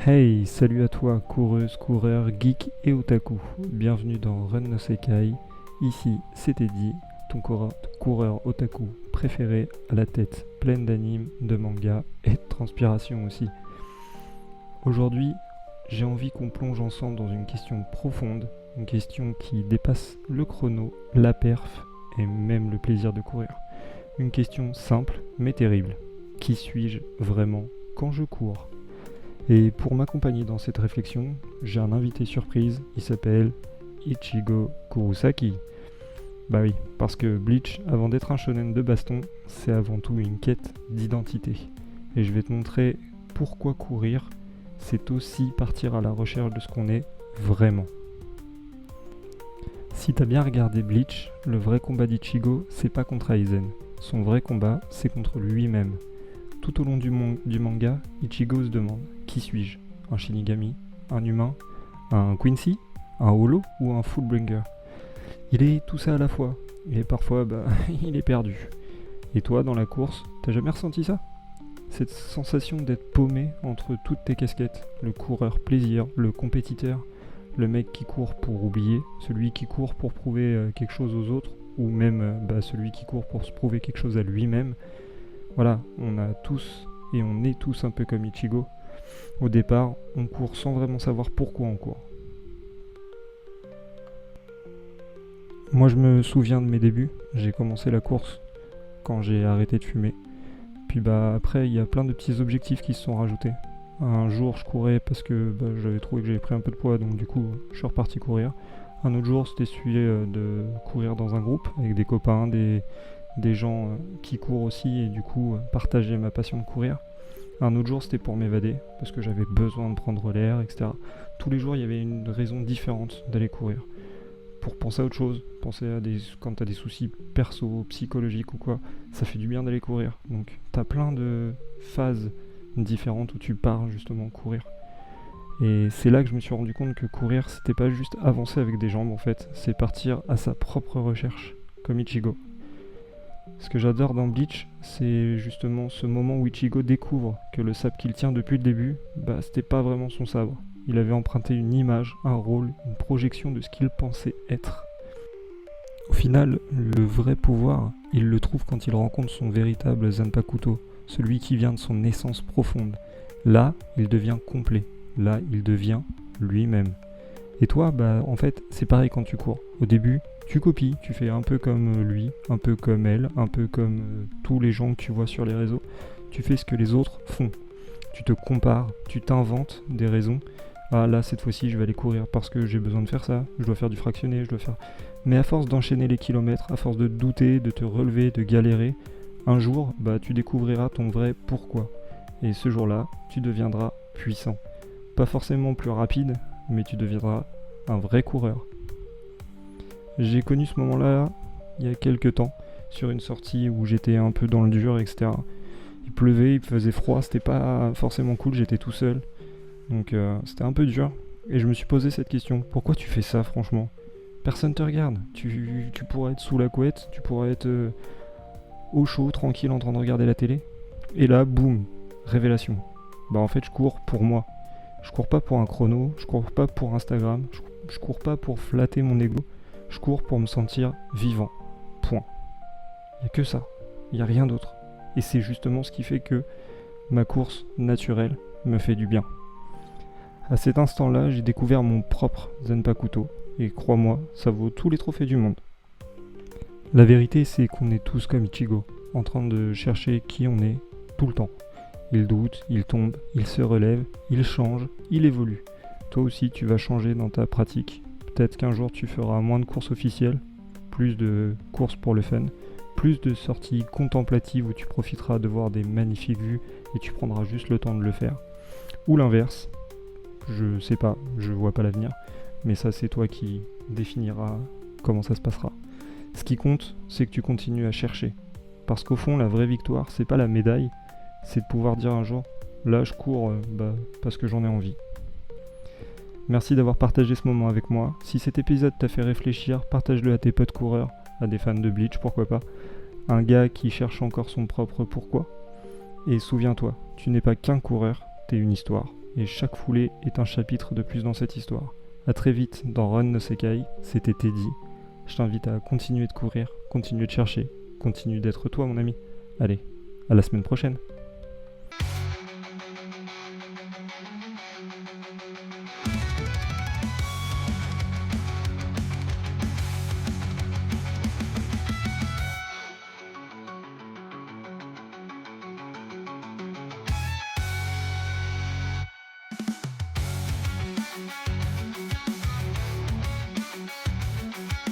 Hey, salut à toi, coureuse, coureur, geek et otaku. Bienvenue dans Run no Sekai. Ici, c'est Teddy, ton coureur otaku préféré, à la tête pleine d'animes, de mangas et de transpiration aussi. Aujourd'hui, j'ai envie qu'on plonge ensemble dans une question profonde, une question qui dépasse le chrono, la perf et même le plaisir de courir. Une question simple mais terrible. Qui suis-je vraiment quand je cours ? Et pour m'accompagner dans cette réflexion, j'ai un invité surprise, il s'appelle Ichigo Kurosaki. Bah oui, parce que Bleach, avant d'être un shonen de baston, c'est avant tout une quête d'identité. Et je vais te montrer pourquoi courir, c'est aussi partir à la recherche de ce qu'on est vraiment. Si t'as bien regardé Bleach, le vrai combat d'Ichigo, c'est pas contre Aizen. Son vrai combat, c'est contre lui-même. Tout au long du manga, Ichigo se demande « Qui suis-je ? Un Shinigami ? Un humain ? Un Quincy ? Un Holo ou un Fullbringer ?» Il est tout ça à la fois, et parfois, il est perdu. Et toi, dans la course, t'as jamais ressenti ça ? Cette sensation d'être paumé entre toutes tes casquettes, le coureur plaisir, le compétiteur, le mec qui court pour oublier, celui qui court pour prouver quelque chose aux autres, ou même celui qui court pour se prouver quelque chose à lui-même. Voilà, on a tous et on est tous un peu comme Ichigo. Au départ, on court sans vraiment savoir pourquoi on court. Moi, je me souviens de mes débuts. J'ai commencé la course quand j'ai arrêté de fumer. Puis après, il y a plein de petits objectifs qui se sont rajoutés. Un jour, je courais parce que j'avais trouvé que j'avais pris un peu de poids, donc du coup, je suis reparti courir. Un autre jour, c'était celui de courir dans un groupe avec des copains, des gens qui courent aussi et du coup partager ma passion de courir. Un autre jour c'était pour m'évader parce que j'avais besoin de prendre l'air, etc. Tous les jours il y avait une raison différente d'aller courir. Pour penser à autre chose, quand t'as des soucis perso, psychologiques ou quoi, ça fait du bien d'aller courir. Donc t'as plein de phases différentes où tu pars justement courir. Et c'est là que je me suis rendu compte que courir c'était pas juste avancer avec des jambes en fait, c'est partir à sa propre recherche, comme Ichigo. Ce que j'adore dans Bleach, c'est justement ce moment où Ichigo découvre que le sabre qu'il tient depuis le début, c'était pas vraiment son sabre. Il avait emprunté une image, un rôle, une projection de ce qu'il pensait être. Au final, le vrai pouvoir, il le trouve quand il rencontre son véritable Zanpakuto, celui qui vient de son essence profonde. Là, il devient complet. Là, il devient lui-même. Et toi, en fait, c'est pareil quand tu cours. Au début, tu copies, tu fais un peu comme lui, un peu comme elle, un peu comme tous les gens que tu vois sur les réseaux. Tu fais ce que les autres font. Tu te compares, tu t'inventes des raisons. Ah là, cette fois-ci, je vais aller courir parce que j'ai besoin de faire ça, je dois faire du fractionné, je dois faire... Mais à force d'enchaîner les kilomètres, à force de douter, de te relever, de galérer, un jour, tu découvriras ton vrai pourquoi. Et ce jour-là, tu deviendras puissant. Pas forcément plus rapide, mais tu deviendras un vrai coureur. J'ai connu ce moment-là il y a quelques temps, sur une sortie où j'étais un peu dans le dur, etc. Il pleuvait, il faisait froid, c'était pas forcément cool, j'étais tout seul. Donc c'était un peu dur. Et je me suis posé cette question, pourquoi tu fais ça franchement ? Personne te regarde, tu pourrais être sous la couette, tu pourrais être au chaud, tranquille, en train de regarder la télé. Et là, boum, révélation. En fait, je cours pour moi. Je cours pas pour un chrono, je cours pas pour Instagram, je cours pas pour flatter mon ego. Je cours pour me sentir vivant. Point. Il n'y a que ça. Il n'y a rien d'autre. Et c'est justement ce qui fait que ma course naturelle me fait du bien. À cet instant-là, j'ai découvert mon propre Zanpakuto. Et crois-moi, ça vaut tous les trophées du monde. La vérité, c'est qu'on est tous comme Ichigo, en train de chercher qui on est tout le temps. Il doute, il tombe, il se relève, il change, il évolue. Toi aussi, tu vas changer dans ta pratique. Peut-être qu'un jour tu feras moins de courses officielles, plus de courses pour le fun, plus de sorties contemplatives où tu profiteras de voir des magnifiques vues et tu prendras juste le temps de le faire. Ou l'inverse, je sais pas, je vois pas l'avenir, mais ça c'est toi qui définiras comment ça se passera. Ce qui compte, c'est que tu continues à chercher. Parce qu'au fond, la vraie victoire, c'est pas la médaille, c'est de pouvoir dire un jour, là je cours parce que j'en ai envie. Merci d'avoir partagé ce moment avec moi. Si cet épisode t'a fait réfléchir, partage-le à tes potes coureurs, à des fans de Bleach, pourquoi pas. Un gars qui cherche encore son propre pourquoi. Et souviens-toi, tu n'es pas qu'un coureur, t'es une histoire. et chaque foulée est un chapitre de plus dans cette histoire. A très vite dans Run no Sekai, c'était Teddy. Je t'invite à continuer de courir, continuer de chercher, continue d'être toi mon ami. Allez, à la semaine prochaine.